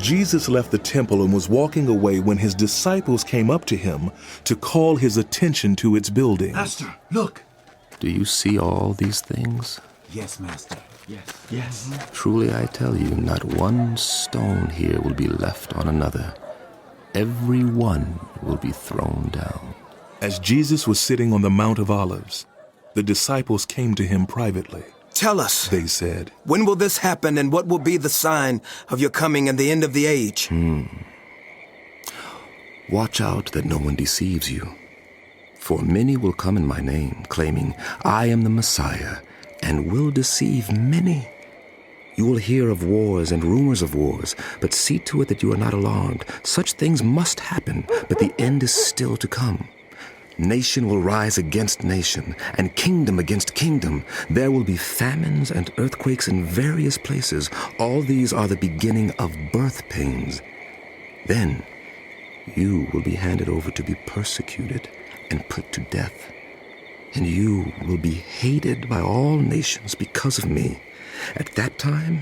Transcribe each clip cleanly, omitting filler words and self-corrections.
Jesus left the temple and was walking away when his disciples came up to him to call his attention to its building. Master, look! Do you see all these things? Yes, Master. Yes. Truly I tell you, not one stone here will be left on another. Every one will be thrown down. As Jesus was sitting on the Mount of Olives, the disciples came to him privately. Tell us, They said, when will this happen, and what will be the sign of your coming and the end of the age? Watch out that no one deceives you. For many will come in my name, claiming, I am the Messiah, and will deceive many. You will hear of wars and rumors of wars, but see to it that you are not alarmed. Such things must happen, but the end is still to come. Nation will rise against nation, and kingdom against kingdom. There will be famines and earthquakes in various places. All these are the beginning of birth pains. Then you will be handed over to be persecuted and put to death. And you will be hated by all nations because of me. At that time,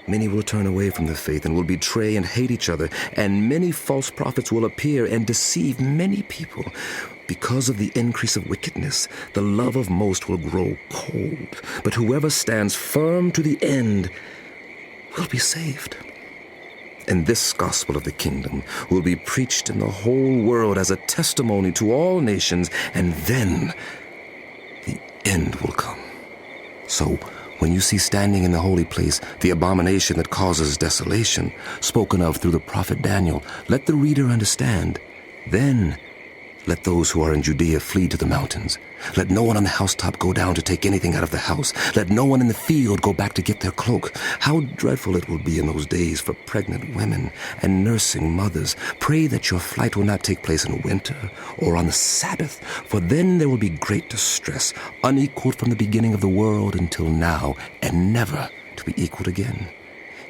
many will turn away from the faith and will betray and hate each other, and many false prophets will appear and deceive many people. Because of the increase of wickedness, the love of most will grow cold, but whoever stands firm to the end will be saved. And this gospel of the kingdom will be preached in the whole world as a testimony to all nations, and then the end will come. So, when you see standing in the holy place the abomination that causes desolation, spoken of through the prophet Daniel, let the reader understand. Then let those who are in Judea flee to the mountains. Let no one on the housetop go down to take anything out of the house. Let no one in the field go back to get their cloak. How dreadful it will be in those days for pregnant women and nursing mothers. Pray that your flight will not take place in winter or on the Sabbath, for then there will be great distress, unequaled from the beginning of the world until now, and never to be equaled again.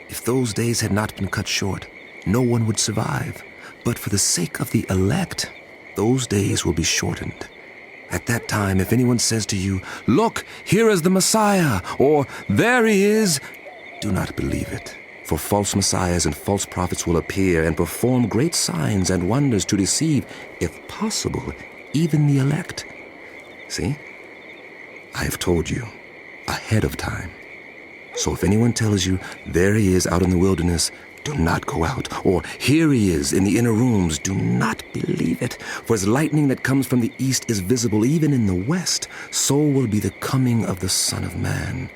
If those days had not been cut short, no one would survive. But for the sake of the elect, those days will be shortened. At that time, if anyone says to you, "Look, here is the Messiah," or "There he is," do not believe it. For false messiahs and false prophets will appear and perform great signs and wonders to deceive, if possible, even the elect. See, I have told you ahead of time. So if anyone tells you, "There he is out in the wilderness," do not go out. Or, "Here he is in the inner rooms," do not believe it. For as lightning that comes from the east is visible even in the west, so will be the coming of the Son of Man.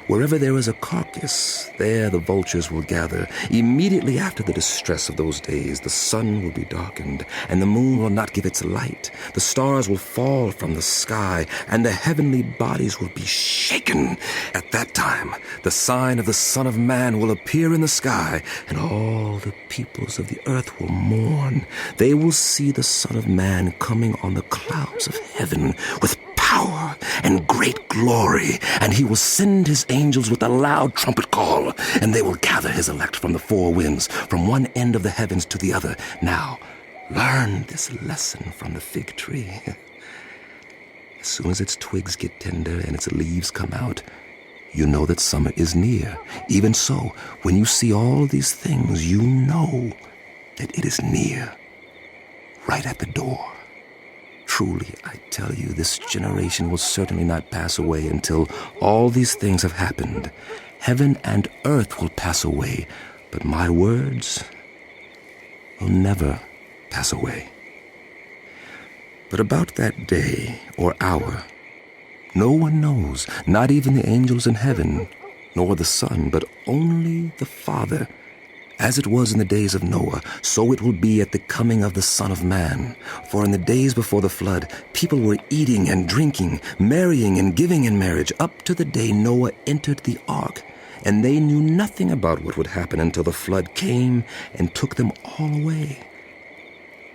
Wherever there is a carcass, there the vultures will gather. Immediately after the distress of those days, the sun will be darkened, and the moon will not give its light. The stars will fall from the sky, and the heavenly bodies will be shaken. At that time, the sign of the Son of Man will appear in the sky, and all the peoples of the earth will mourn. They will see the Son of Man coming on the clouds of heaven with power and great glory, and he will send his angels with a loud trumpet call, and they will gather his elect from the four winds, from one end of the heavens to the other. Now, learn this lesson from the fig tree. As soon as its twigs get tender and its leaves come out, you know that summer is near. Even so, when you see all these things, you know that it is near, right at the door. Truly, I tell you, this generation will certainly not pass away until all these things have happened. Heaven and earth will pass away, but my words will never pass away. But about that day or hour, no one knows, not even the angels in heaven, nor the Son, but only the Father. As it was in the days of Noah, so it will be at the coming of the Son of Man. For in the days before the flood, people were eating and drinking, marrying and giving in marriage, up to the day Noah entered the ark. And they knew nothing about what would happen until the flood came and took them all away.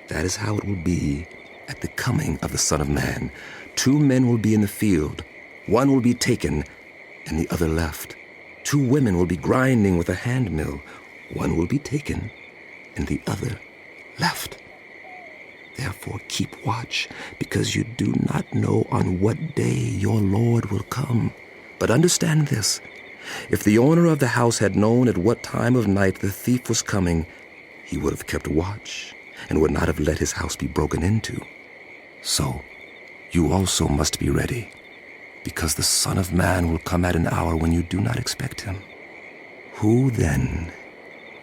That is how it will be at the coming of the Son of Man. 2 men will be in the field. One will be taken, and the other left. 2 women will be grinding with a hand mill. One will be taken, and the other left. Therefore keep watch, because you do not know on what day your Lord will come. But understand this, If the owner of the house had known at what time of night the thief was coming, he would have kept watch and would not have let his house be broken into. So, you also must be ready, because the Son of Man will come at an hour when you do not expect him. Who then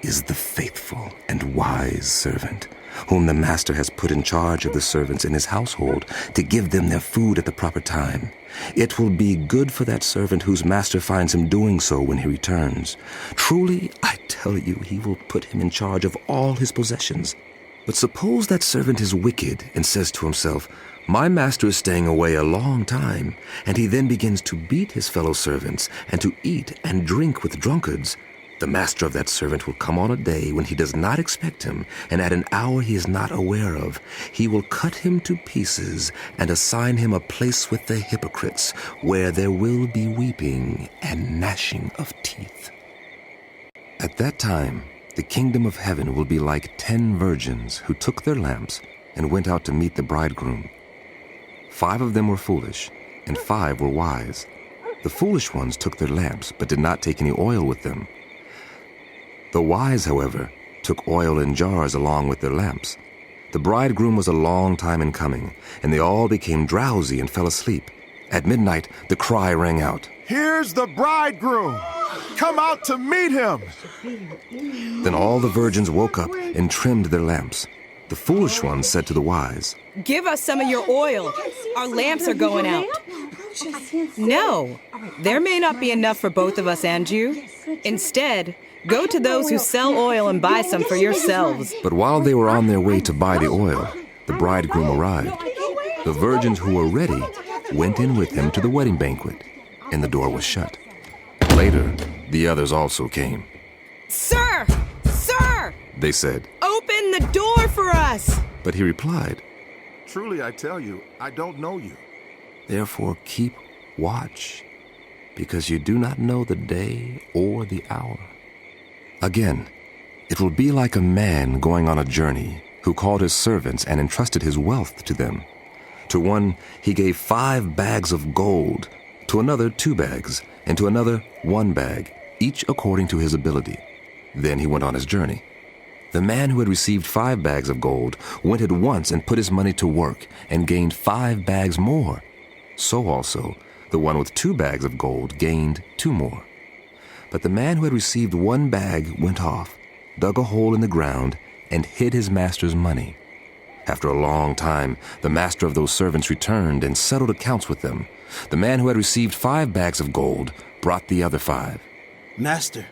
is the faithful and wise servant, whom the master has put in charge of the servants in his household to give them their food at the proper time? It will be good for that servant whose master finds him doing so when he returns. Truly, I tell you, he will put him in charge of all his possessions. But suppose that servant is wicked and says to himself, "My master is staying away a long time," and he then begins to beat his fellow servants and to eat and drink with drunkards. The master of that servant will come on a day when he does not expect him, and at an hour he is not aware of. He will cut him to pieces and assign him a place with the hypocrites, where there will be weeping and gnashing of teeth. At that time, the kingdom of heaven will be like 10 virgins who took their lamps and went out to meet the bridegroom. 5 of them were foolish, and 5 were wise. The foolish ones took their lamps, but did not take any oil with them. The wise, however, took oil in jars along with their lamps. The bridegroom was a long time in coming, and they all became drowsy and fell asleep. At midnight, the cry rang out, "Here's the bridegroom! Come out to meet him!" Then all the virgins woke up and trimmed their lamps. The foolish ones said to the wise, "Give us some of your oil. Our lamps are going out." "No, there may not be enough for both of us and you. Instead, go to those who sell oil and buy some for yourselves." But while they were on their way to buy the oil, the bridegroom arrived. The virgins who were ready went in with him to the wedding banquet, and the door was shut. Later, the others also came. "Sir! Sir! They said, Open the door for us!" but he replied, "Truly I tell you, I don't know you." "Therefore keep watch, because you do not know the day or the hour." Again, it will be like a man going on a journey who called his servants and entrusted his wealth to them. To one he gave 5 bags of gold, to another 2 bags, and to another 1 bag, each according to his ability. Then he went on his journey. The man who had received 5 bags of gold went at once and put his money to work and gained 5 bags more. So also, the one with 2 bags of gold gained 2 more. But the man who had received 1 bag went off, dug a hole in the ground, and hid his master's money. After a long time, the master of those servants returned and settled accounts with them. The man who had received 5 bags of gold brought the other 5. "Master,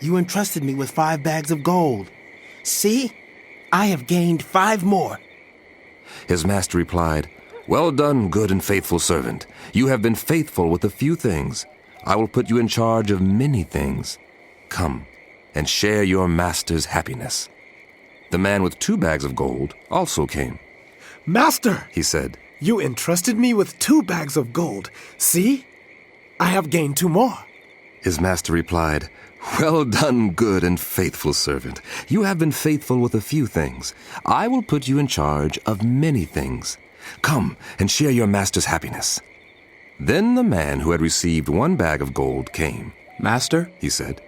you entrusted me with 5 bags of gold. See, I have gained 5 more." His master replied, "Well done, good and faithful servant. You have been faithful with a few things. I will put you in charge of many things. Come and share your master's happiness." The man with 2 bags of gold also came. "Master," He said, you entrusted me with 2 bags of gold. See, I have gained 2 more. His master replied, "Well done, good and faithful servant. You have been faithful with a few things. I will put you in charge of many things. Come and share your master's happiness." Then the man who had received 1 bag of gold came. "Master, He said,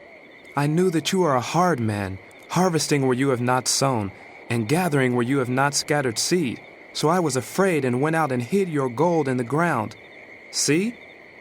I knew that you are a hard man, harvesting where you have not sown, and gathering where you have not scattered seed. So I was afraid and went out and hid your gold in the ground. See,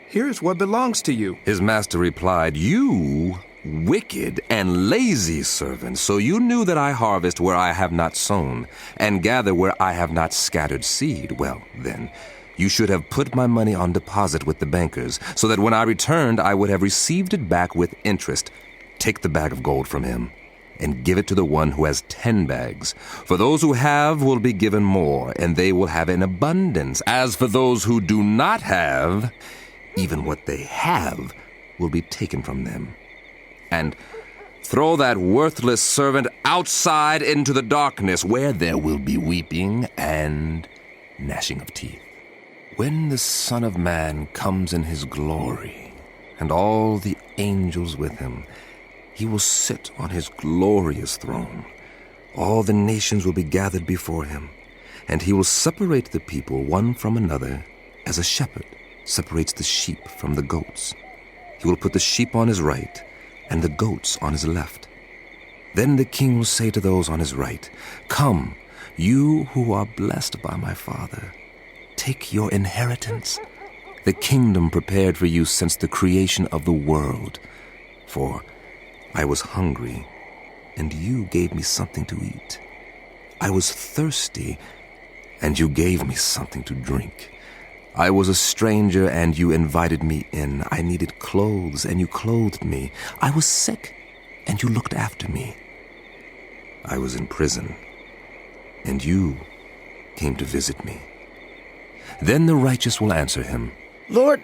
here is what belongs to you." His master replied, "You wicked and lazy servant, so you knew that I harvest where I have not sown, and gather where I have not scattered seed. Well, then, you should have put my money on deposit with the bankers, so that when I returned I would have received it back with interest. Take the bag of gold from him, and give it to the one who has 10 bags. For those who have will be given more, and they will have in abundance. As for those who do not have, even what they have will be taken from them. And throw that worthless servant outside into the darkness, where there will be weeping and gnashing of teeth. When the Son of Man comes in his glory, and all the angels with him, he will sit on his glorious throne. All the nations will be gathered before him, and he will separate the people one from another, as a shepherd separates the sheep from the goats. He will put the sheep on his right and the goats on his left. Then the king will say to those on his right, "Come, you who are blessed by my Father, take your inheritance, the kingdom prepared for you since the creation of the world. For I was hungry, and you gave me something to eat. I was thirsty, and you gave me something to drink. I was a stranger, and you invited me in. I needed clothes, and you clothed me. I was sick, and you looked after me. I was in prison, and you came to visit me." Then the righteous will answer him, Lord,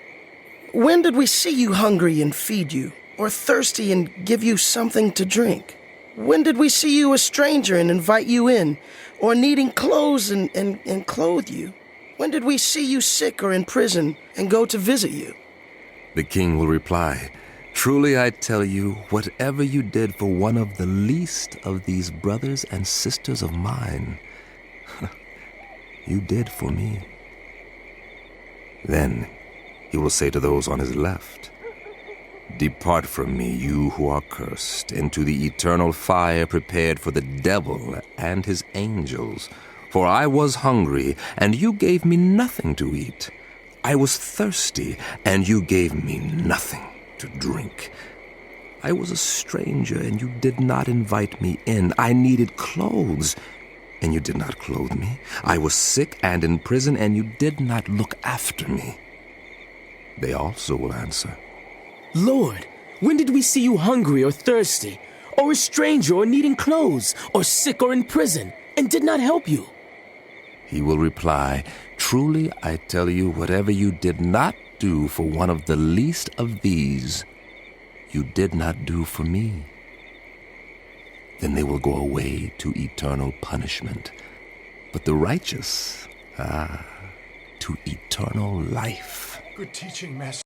when did we see you hungry and feed you, or thirsty and give you something to drink? When did we see you a stranger and invite you in, or needing clothes and clothe you? When did we see you sick or in prison and go to visit you?" The king will reply, "Truly I tell you, whatever you did for one of the least of these brothers and sisters of mine, you did for me." Then he will say to those on his left, "Depart from me, you who are cursed, into the eternal fire prepared for the devil and his angels. For I was hungry, and you gave me nothing to eat. I was thirsty, and you gave me nothing to drink. I was a stranger, and you did not invite me in. I needed clothes, and you did not clothe me. I was sick and in prison, and you did not look after me." They also will answer, Lord, when did we see you hungry or thirsty, or a stranger or needing clothes, or sick or in prison, and did not help you?" He will reply, "Truly I tell you, whatever you did not do for one of the least of these, you did not do for me." Then they will go away to eternal punishment, but the righteous, to eternal life. Good teaching, Master.